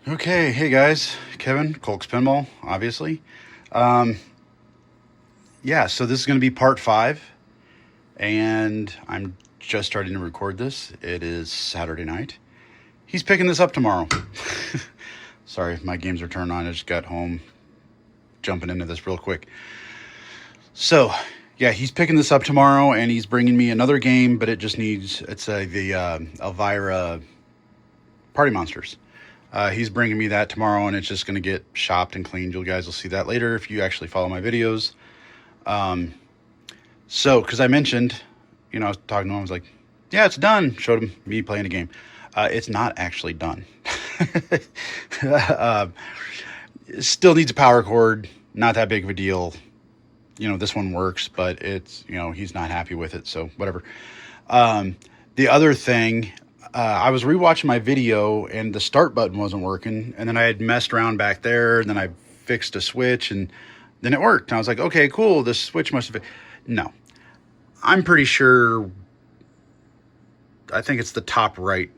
Okay, hey guys, Kevin, Colk's Pinball, obviously. Um, yeah, so this is going to be part 5, and I'm just starting to record this. It is Saturday night. He's picking this up tomorrow. Sorry, my games are turned on. I just got home, jumping into this real quick. So, yeah, he's picking this up tomorrow, and he's bringing me another game, but it just needs, it's the Elvira Party Monsters. He's bringing me that tomorrow, and it's just going to get shopped and cleaned. You guys will see that later if you actually follow my videos. So, because I mentioned, I was talking to him, I was like, yeah, it's done. Showed him me playing a game. It's not actually done. Still needs a power cord. Not that big of a deal. This one works, but it's, he's not happy with it, so whatever. The other thing, I was rewatching my video and the start button wasn't working, and then I had messed around back there, and then I fixed a switch, and then it worked. And I was like, okay, cool, the switch must have... No. I'm pretty sure... I think it's the top right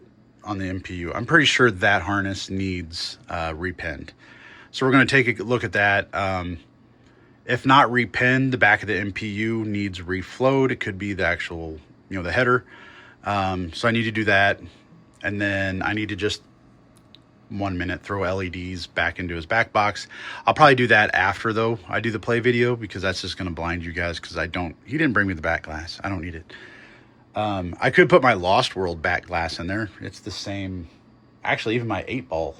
on the MPU. I'm pretty sure that harness needs repinned. So we're going to take a look at that. If not repinned, the back of the MPU needs reflowed. It could be the actual, the header. So I need to do that, and then I need to just 1 minute throw LEDs back into his back box. I'll probably do that after though I do the play video, because that's just going to blind you guys, because he didn't bring me the back glass. I don't need it. I could put my Lost World back glass in there. It's the same. Actually, even my 8-ball.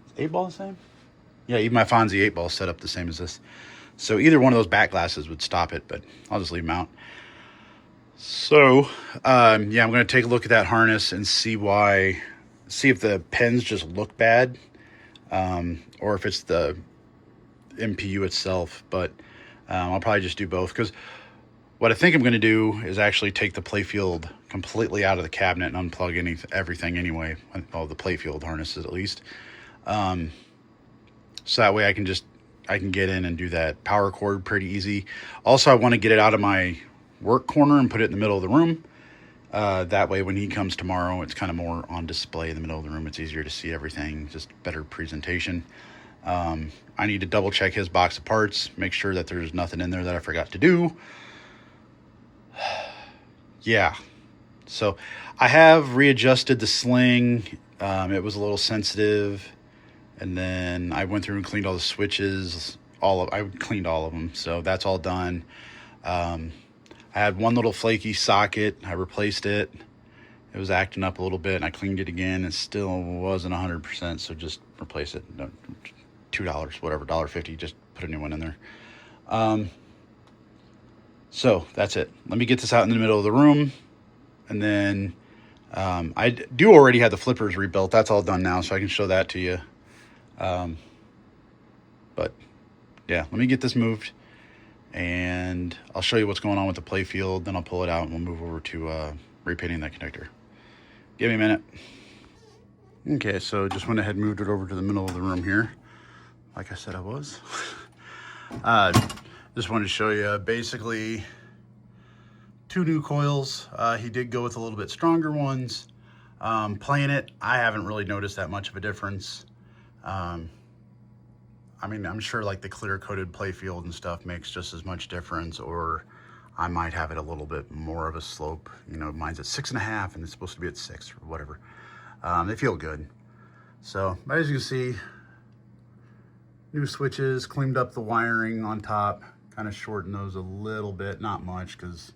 Is 8-ball the same? Yeah, even my Fonzie 8-ball set up the same as this. So either one of those back glasses would stop it, but I'll just leave them out. So, yeah, I'm going to take a look at that harness and see if the pins just look bad, or if it's the MPU itself. But I'll probably just do both, because what I think I'm going to do is actually take the playfield completely out of the cabinet and unplug everything anyway, all the playfield harnesses at least. So that way I can get in and do that power cord pretty easy. Also, I want to get it out of my work corner and put it in the middle of the room. That way when he comes tomorrow, it's kind of more on display in the middle of the room. It's easier to see everything, just better presentation. I need to double check his box of parts, make sure that there's nothing in there that I forgot to do. Yeah, so I have readjusted the sling. It was a little sensitive, and then I went through and cleaned all the switches. I cleaned all of them, so that's all done. I had one little flaky socket. I replaced it. It was acting up a little bit, and I cleaned it again. It still wasn't 100%, so just replace it. No, $2, whatever, $1.50. Just put a new one in there. So that's it. Let me get this out in the middle of the room, and then I do already have the flippers rebuilt. That's all done now, so I can show that to you. But yeah, let me get this moved, and I'll show you what's going on with the playfield. Then I'll pull it out, and we'll move over to repainting that connector. Give me a minute. Okay, so just went ahead and moved it over to the middle of the room here, like I said I was. Just wanted to show you basically 2 new coils. He did go with a little bit stronger ones. Playing it, I haven't really noticed that much of a difference. I mean, I'm sure like the clear coated playfield and stuff makes just as much difference, or I might have it a little bit more of a slope. Mine's at 6.5 and it's supposed to be at 6 or whatever. They feel good. So, but as you can see, new switches, cleaned up the wiring on top, kind of shortened those a little bit, not much, because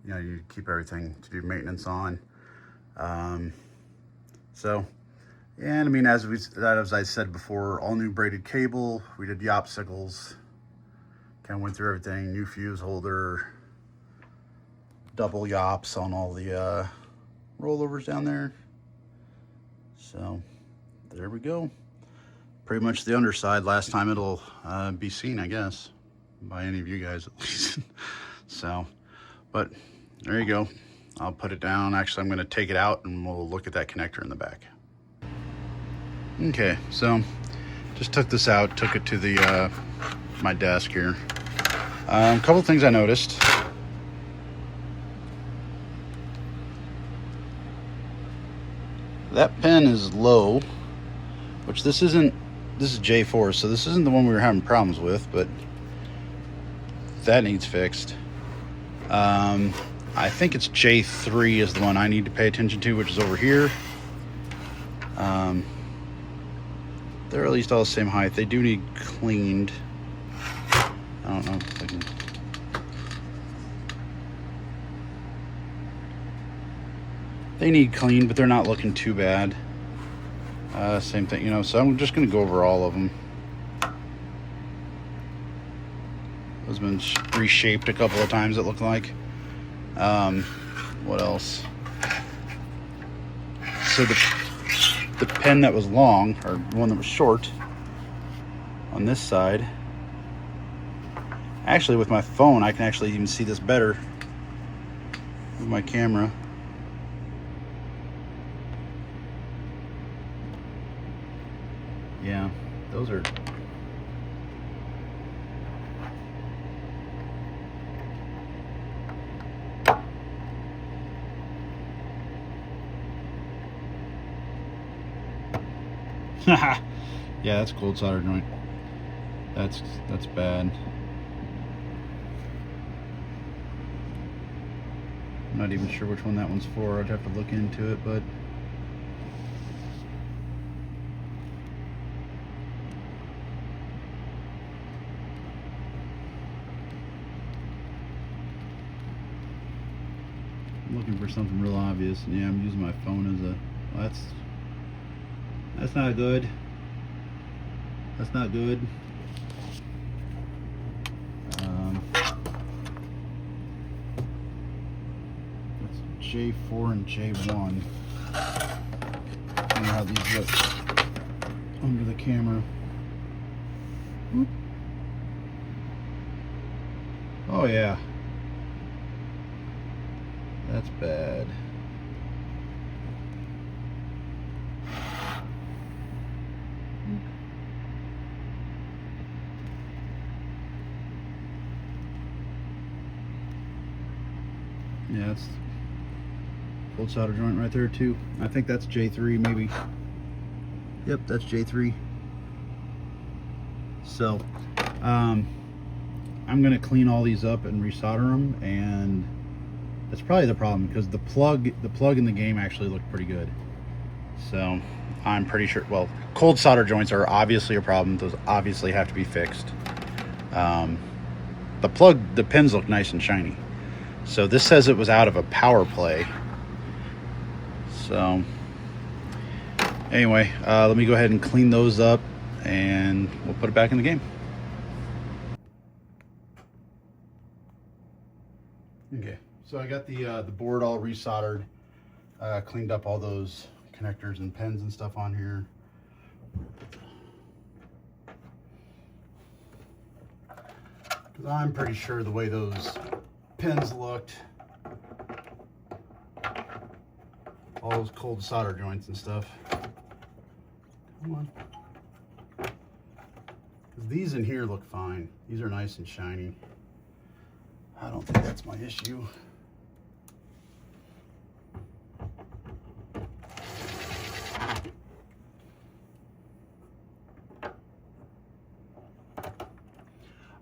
you keep everything to do maintenance on. So, and I mean, as I said before, all new braided cable. We did the obstacles, kind of went through everything. New fuse holder, double yops on all the rollovers down there. So there we go. Pretty much the underside. Last time it'll be seen, I guess, by any of you guys at least. So, but there you go. I'll put it down. Actually, I'm going to take it out and we'll look at that connector in the back. Okay, so just took this out, took it to the my desk here. A couple things I noticed. That pin is low, which this isn't, this is J4, so this isn't the one we were having problems with, but that needs fixed. I think it's J3 is the one I need to pay attention to, which is over here. They're at least all the same height. They do need cleaned. I don't know if I can. They need cleaned, but they're not looking too bad. Same thing, you know, so I'm just going to go over all of them. Those have been reshaped a couple of times, it looked like. What else? So the pen that was long, or one that was short, on this side. Actually, with my phone, I can actually even see this better with my camera. Yeah, those are... Yeah, that's a cold solder joint. That's bad. I'm not even sure which one that one's for. I'd have to look into it, but I'm looking for something real obvious. And yeah, I'm using my phone as a... Well, that's not good. That's not good. That's J4 and J1. I don't know how these look under the camera. Oop. Oh yeah. That's bad. Yeah, it's cold solder joint right there too. I think that's J3 maybe. Yep, that's J3. So, I'm gonna clean all these up and resolder them, and that's probably the problem because the plug in the game actually looked pretty good. So I'm pretty sure. Well, cold solder joints are obviously a problem. Those obviously have to be fixed. The pins look nice and shiny. So this says it was out of a power play. So anyway, let me go ahead and clean those up and we'll put it back in the game. Okay, so I got the board all resoldered, cleaned up all those connectors and pins and stuff on here. Because I'm pretty sure the way those pins looked, all those cold solder joints and stuff. Come on. Because these in here look fine. These are nice and shiny. I don't think that's my issue.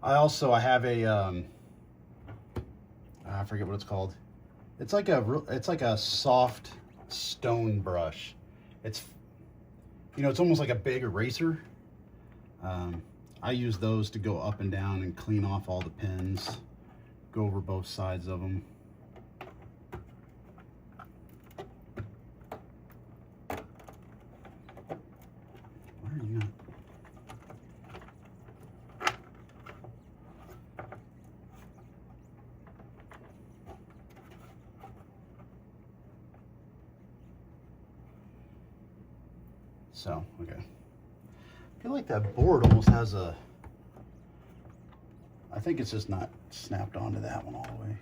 I have a I forget what it's called. It's like a soft stone brush. It's, you know, it's almost like a big eraser. I use those to go up and down and clean off all the pins, go over both sides of them. Why are you not? So, okay. I feel like that board almost has a... I think it's just not snapped onto that one all the way.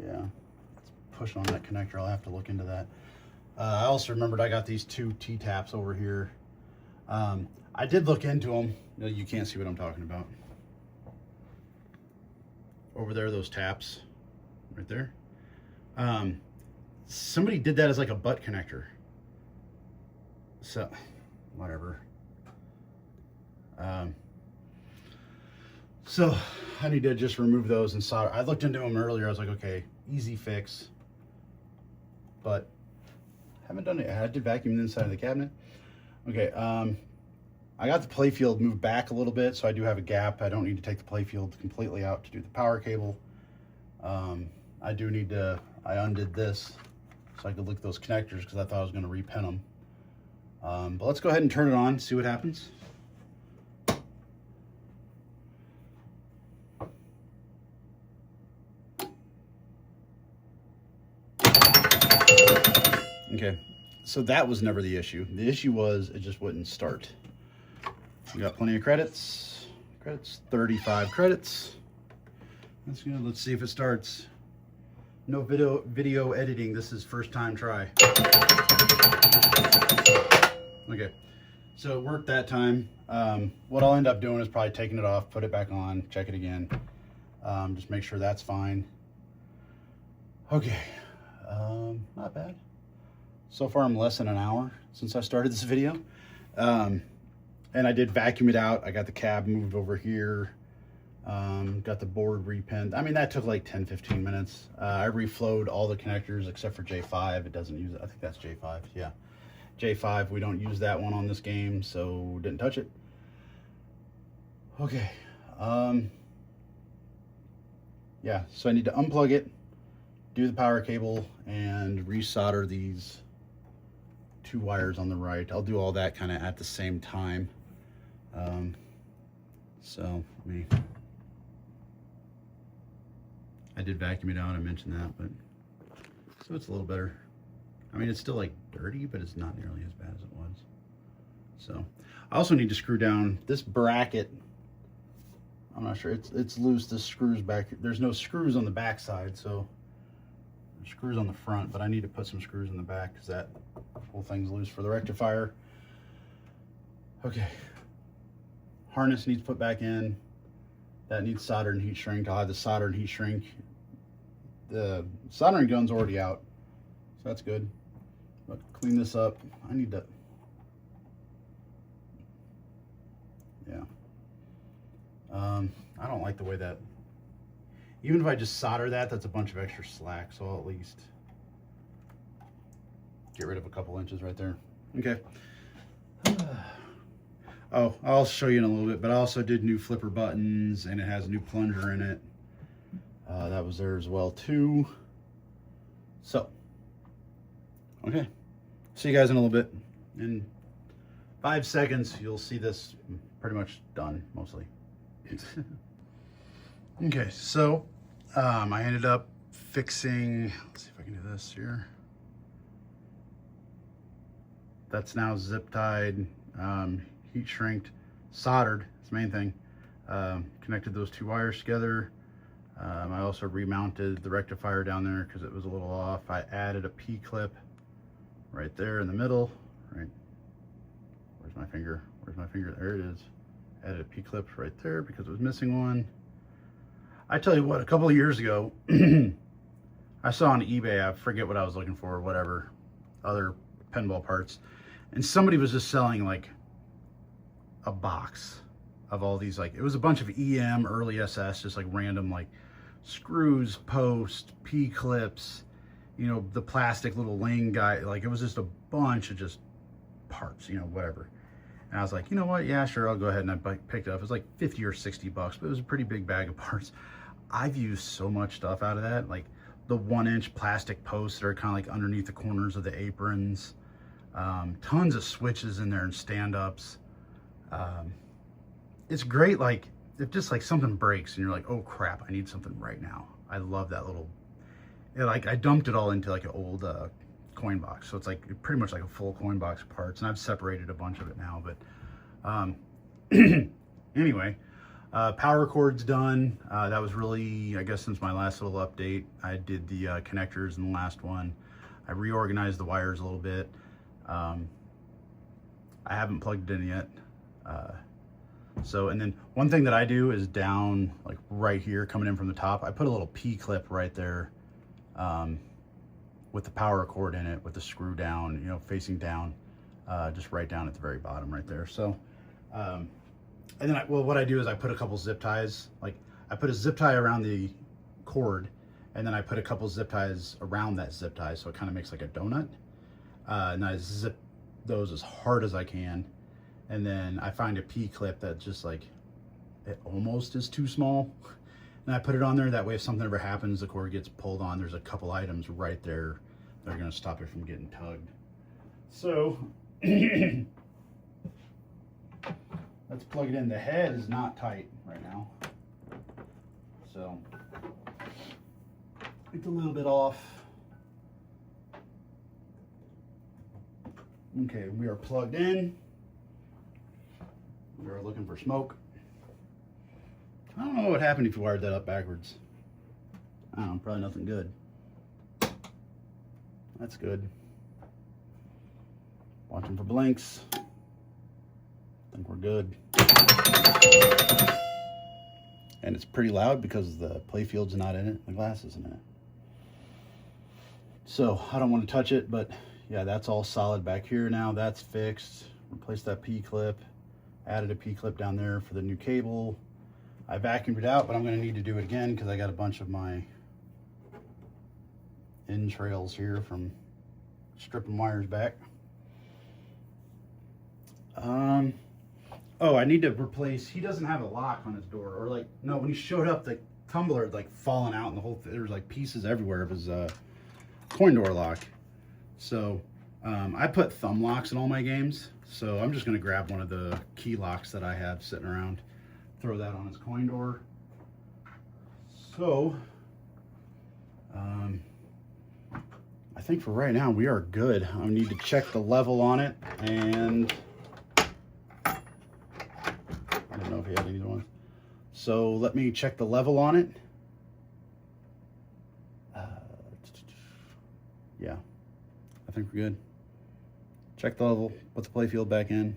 Yeah, it's pushing on that connector. I'll have to look into that. I also remembered I got these two T-taps over here. I did look into them. You can't see what I'm talking about. Over there, those taps, right there. somebody did that as like a butt connector. So, whatever. So I need to just remove those and solder. I looked into them earlier. I was like, okay, easy fix. But haven't done it. I did vacuum the inside of the cabinet. Okay, I got the playfield moved back a little bit, so I do have a gap. I don't need to take the playfield completely out to do the power cable. I do need to, I undid this so I could look at those connectors because I thought I was going to repin them. But let's go ahead and turn it on, see what happens. Okay, so that was never the issue. The issue was it just wouldn't start. We got plenty of credits. 35 credits. That's good. Let's see if it starts. No video editing. This is first time try. Okay, so it worked that time. What I'll end up doing is probably taking it off, put it back on, check it again. Just make sure that's fine. Okay, not bad. So far I'm less than an hour since I started this video. And I did vacuum it out. I got the cab moved over here. Got the board repinned. I mean, that took like 10-15 minutes. I reflowed all the connectors except for J5. It doesn't use it. I think that's J5. Yeah. J5, we don't use that one on this game, so didn't touch it. Okay. Yeah, so I need to unplug it, do the power cable, and resolder these 2 wires on the right. I'll do all that kind of at the same time. So let me, I did vacuum it out, I mentioned that, but so it's a little better. I mean, it's still like dirty, but it's not nearly as bad as it was. So I also need to screw down this bracket. I'm not sure, it's loose. The screws back, there's no screws on the back side, so there's screws on the front, but I need to put some screws in the back because that whole thing's loose for the rectifier. Okay, harness needs put back in. That needs soldered and heat shrink. I'll have the solder and heat shrink. The soldering gun's already out, so that's good. But clean this up. I need to, yeah. I don't like the way that, even if I just solder that, that's a bunch of extra slack, so I'll at least get rid of a couple inches right there. Okay. Oh, I'll show you in a little bit, but I also did new flipper buttons, and it has a new plunger in it. That was there as well too. So, okay. See you guys in a little bit. In 5 seconds, you'll see this pretty much done, mostly. Okay, so I ended up fixing, let's see if I can do this here. That's now zip tied, heat shrinked, soldered, that's the main thing. Connected those 2 wires together. I also remounted the rectifier down there because it was a little off. I added a P-clip right there in the middle, right? Where's my finger? Where's my finger? There it is. Added a P-clip right there because it was missing one. I tell you what, a couple of years ago, I saw on eBay, I forget what I was looking for, whatever, other pinball parts, and somebody was just selling like a box of all these, like, it was a bunch of EM, early SS, just like random like screws, post, P-clips, you know, the plastic little ling guy, like it was just a bunch of just parts, you know, whatever. And I was like, you know what, yeah, sure, I'll go ahead, and I picked it up. It was like 50 or 60 bucks, but it was a pretty big bag of parts. I've used so much stuff out of that, like the 1-inch plastic posts that are kind of like underneath the corners of the aprons, tons of switches in there and stand-ups. It's great, like, if just like something breaks and you're like, oh crap, I need something right now. I love that little, like I dumped it all into like an old coin box, so it's like pretty much like a full coin box of parts, and I've separated a bunch of it now, but anyway, power cord's done. That was really, I guess, since my last little update. I did the connectors in the last one. I reorganized the wires a little bit. I haven't plugged it in yet. So, and then one thing that I do is down like right here coming in from the top, I put a little P-clip right there. with the power cord in it, with the screw down, you know, facing down, just right down at the very bottom right there. So, and then well, what I do is I put a couple zip ties, like I put a zip tie around the cord, and then I put a couple zip ties around that zip tie, so it kind of makes like a donut. And I zip those as hard as I can, and then I find a P-clip that just like, it almost is too small, and I put it on there. That way if something ever happens, the cord gets pulled on, there's a couple items right there that are going to stop it from getting tugged. So let's plug it in. The head is not tight right now, so it's a little bit off. Okay, we are plugged in. We are looking for smoke. I don't know what would happen if you wired that up backwards. I don't know, probably nothing good. That's good. Watching for blinks. I think we're good. And it's pretty loud because the playfield's not in it, the glass isn't in it. So I don't want to touch it, but yeah, that's all solid back here now. That's fixed. Replaced that P-clip. Added a P-clip down there for the new cable. I vacuumed it out, but I'm going to need to do it again because I got a bunch of my entrails here from stripping wires back. Oh, I need to replace, he doesn't have a lock on his door, or like, no, when he showed up, the tumbler had like fallen out and the whole, there was like pieces everywhere of his coin door lock. So I put thumb locks in all my games, so I'm just going to grab one of the key locks that I have sitting around, throw that on his coin door. So I think for right now we are good. I need to check the level on it, and I don't know if he had either one. So let me check the level on it. Yeah, I think we're good. Check the level, put the playfield back in.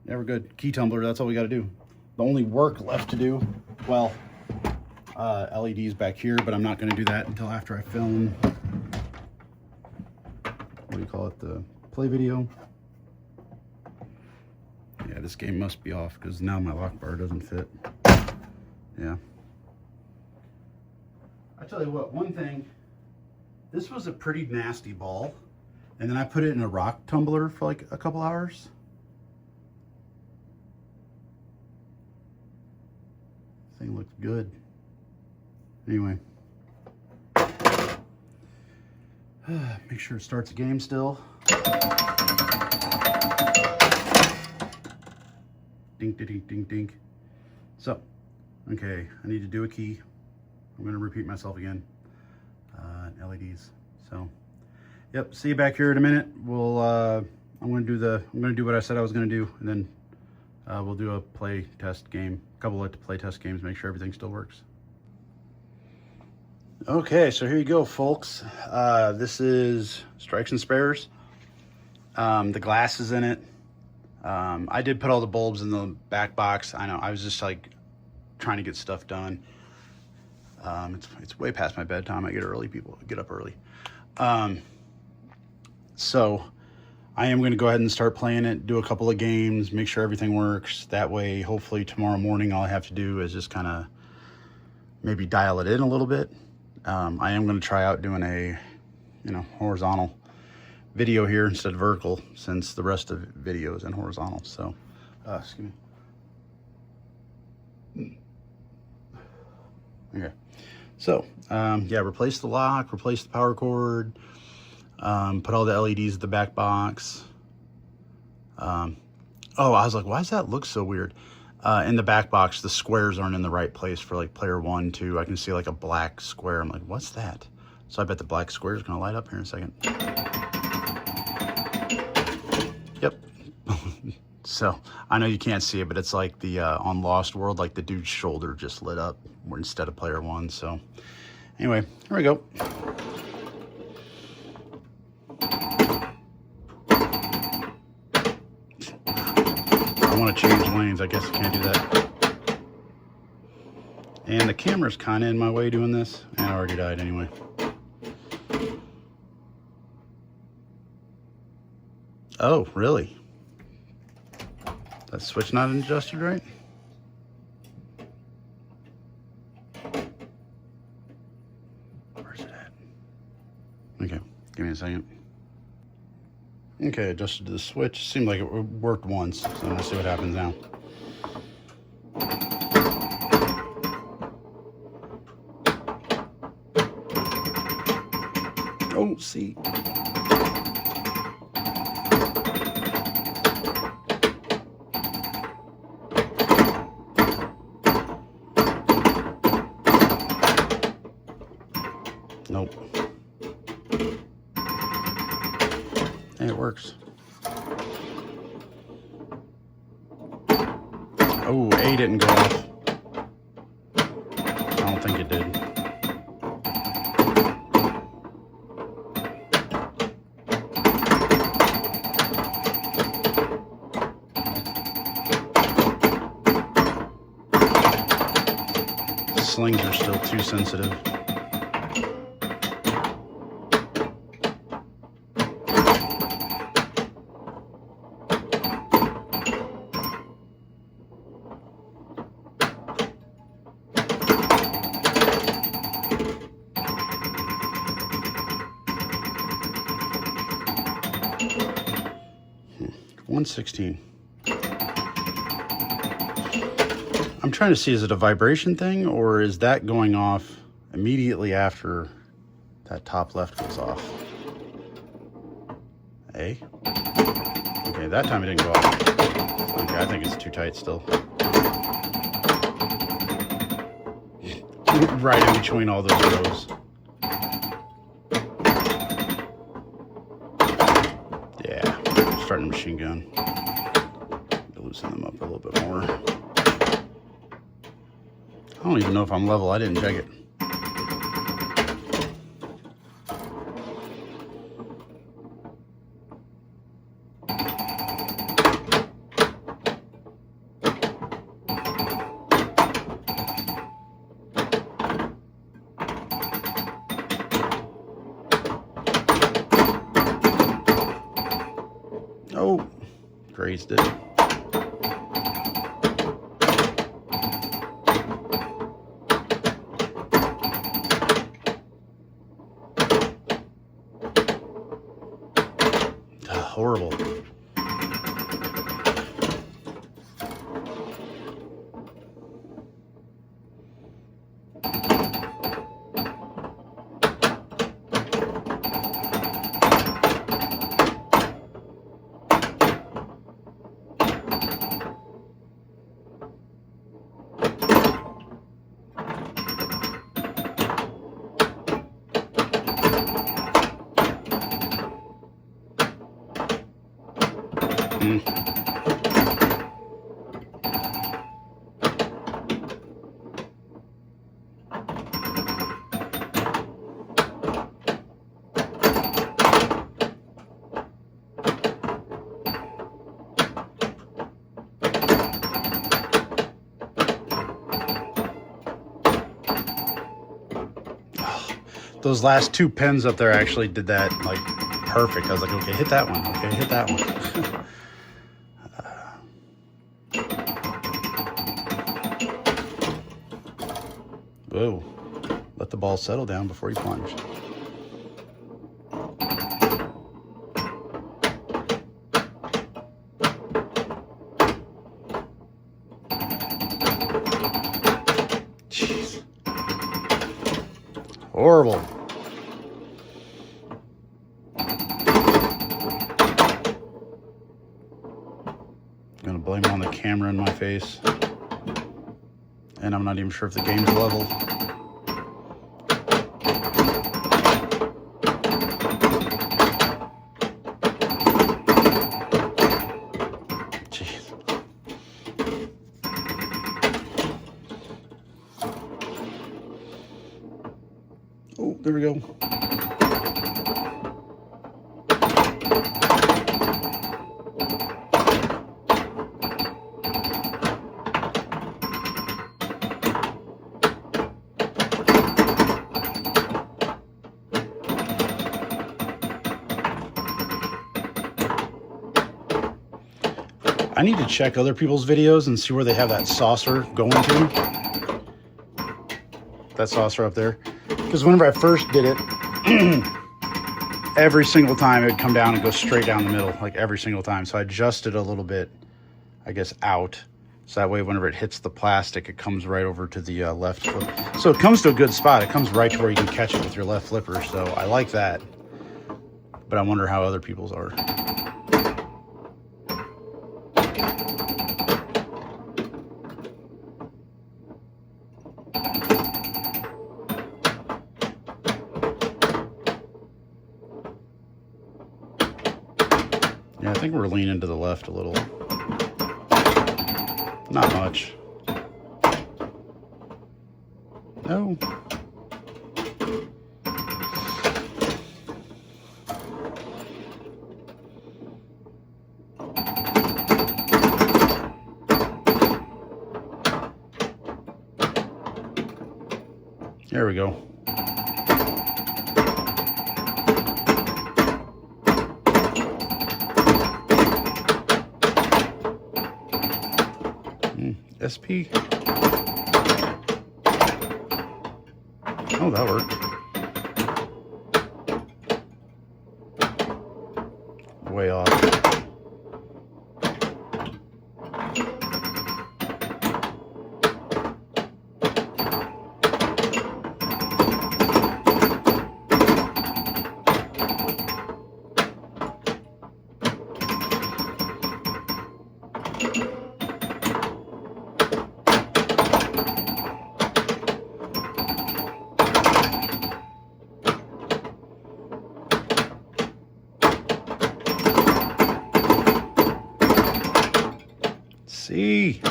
Yeah, we're good. Key tumbler, that's all we got to do. The only work left to do, well, LEDs back here, but I'm not going to do that until after I film, what do you call it, the play video. Yeah, this game must be off because now my lock bar doesn't fit. Yeah. I tell you what, one thing, this was a pretty nasty ball, and then I put it in a rock tumbler for like a couple hours. Thing looks good. Anyway, make sure it starts the game still. Dink, dink, dink, dink. So, okay, I need to do a key. I'm going to repeat myself again. LEDs. So, yep. See you back here in a minute. We'll. I'm going to do what I said I was going to do, and then we'll do a play test game. A couple of play test games. Make sure everything still works. Okay, so here you go, folks. This is Strikes and Spares. The glass is in it. I did put all the bulbs in the back box. I know, I was just like trying to get stuff done. It's way past my bedtime. I get up early. So I am going to go ahead and start playing it, do a couple of games, make sure everything works. That way, hopefully tomorrow morning, all I have to do is just kind of maybe dial it in a little bit. I am going to try out doing a, horizontal video here instead of vertical, since the rest of the video is in horizontal. So, excuse me. Okay. So, yeah, replace the lock, replace the power cord, put all the LEDs at the back box. Oh, I was like, why does that look so weird? In the back box, the squares aren't in the right place for like player 1, 2. I can see like a black square. I'm like, what's that? So I bet the black square is going to light up here in a second. Yep. So I know you can't see it, but it's like the on Lost World, like the dude's shoulder just lit up instead of player 1. So anyway, here we go. I want to change lanes. I guess I can't do that. And the camera's kind of in my way doing this. And I already died anyway. Oh, really? That switch not adjusted right? Where's it at? Okay, give me a second. Okay, adjusted to the switch. Seemed like it worked once, so I'm gonna see what happens now. Oh, see. Nope. Hey, it works. Oh, A didn't go off. I don't think it did. The slings are still too sensitive. $116. I'm trying to see, is it a vibration thing or is that going off immediately after that top left goes off? A? Okay, that time it didn't go off. Okay, I think it's too tight still. Right in between all those rows. Yeah, starting a machine gun. Loosen them up a little bit more. I don't even know if I'm level. I didn't check it. Oh, grazed it. Horrible. Those last two pins up there actually did that like perfect. I was like, okay, hit that one. Okay, hit that one. Whoa. Let the ball settle down before you plunge. Jeez. Horrible. I'm gonna blame it on the camera in my face. And I'm not even sure if the game's level. Jeez. Oh, there we go. I need to check other people's videos and see where they have that saucer going to. That saucer up there. Because whenever I first did it, every single time it would come down and go straight down the middle, like every single time. So I adjusted a little bit, I guess, out. So that way whenever it hits the plastic, it comes right over to the left flip. So it comes to a good spot. It comes right to where you can catch it with your left flipper. So I like that. But I wonder how other people's are. Yeah, I think we're leaning to the left a little. Not much. No. There we go. SP. Oh, that worked. Way off. See.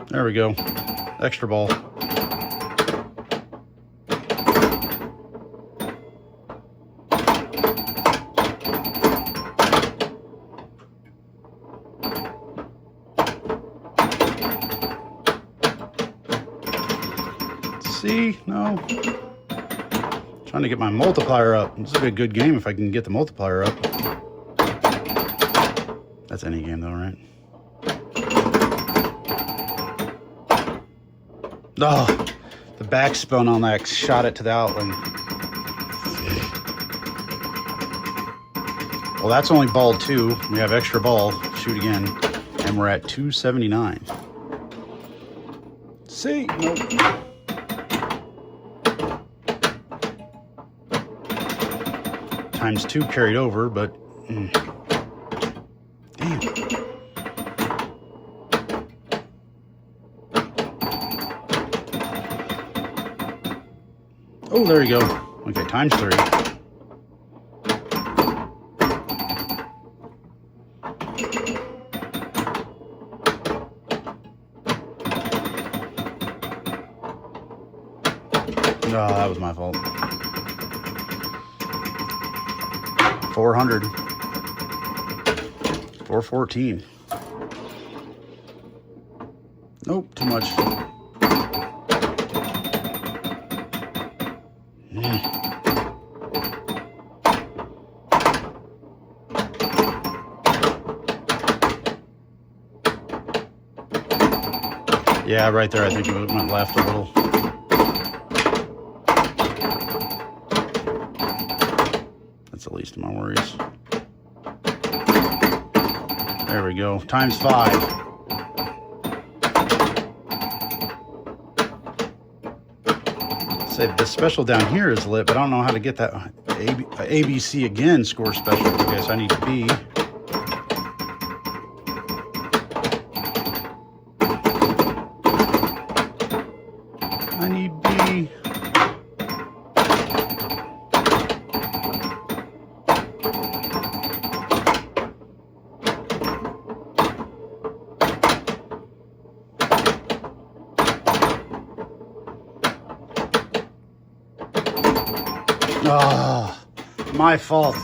There we go. Extra ball. See? No. Trying to get my multiplier up. This will be a good game if I can get the multiplier up. That's any game though, right? Oh, the backspin on that shot it to the outline. Well, that's only ball 2. We have extra ball. Shoot again. And we're at 279. See? Nope. Times 2 carried over, but damn. Oh, there you go. Okay, times 3. No, that was my fault. 400. 414. Nope, too much. Yeah, right there. I think it went left a little. That's the least of my worries. There we go. Times 5. Say the special down here is lit, but I don't know how to get that ABC again score special. Okay, so I need B. I need B. Ah, my fault.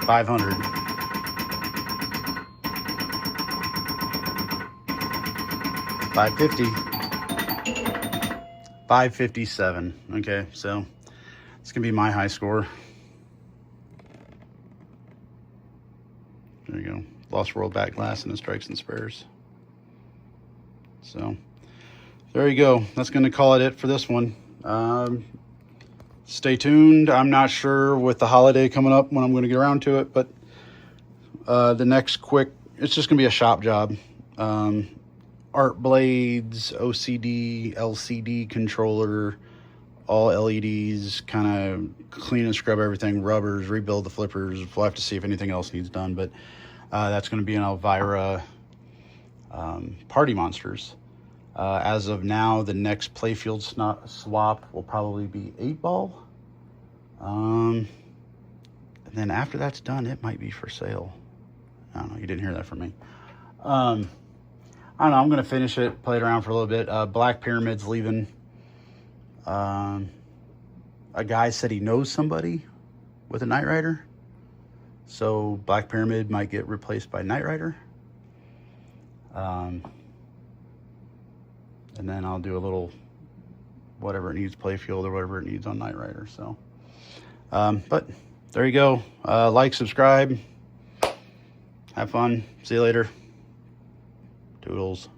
500. 550. 557. Okay, so it's gonna be my high score. There you go. Lost World back glass and the strikes and spares. So there you go. That's gonna call it for this one. Stay tuned. I'm not sure with the holiday coming up when I'm gonna get around to it, but the next quick, it's just gonna be a shop job. Art blades, OCD, LCD controller, all LEDs, kind of clean and scrub everything, rubbers, rebuild the flippers. We'll have to see if anything else needs done, but that's going to be an Elvira Party Monsters. As of now, the next playfield swap will probably be 8-ball. And then after that's done, it might be for sale. I don't know, you didn't hear that from me. I don't know, I'm going to finish it, play it around for a little bit. Black Pyramid's leaving. A guy said he knows somebody with a Knight Rider. So Black Pyramid might get replaced by Knight Rider. And then I'll do a little whatever it needs, playfield or whatever it needs on Knight Rider. So, but there you go. Like, subscribe. Have fun. See you later. Toodles.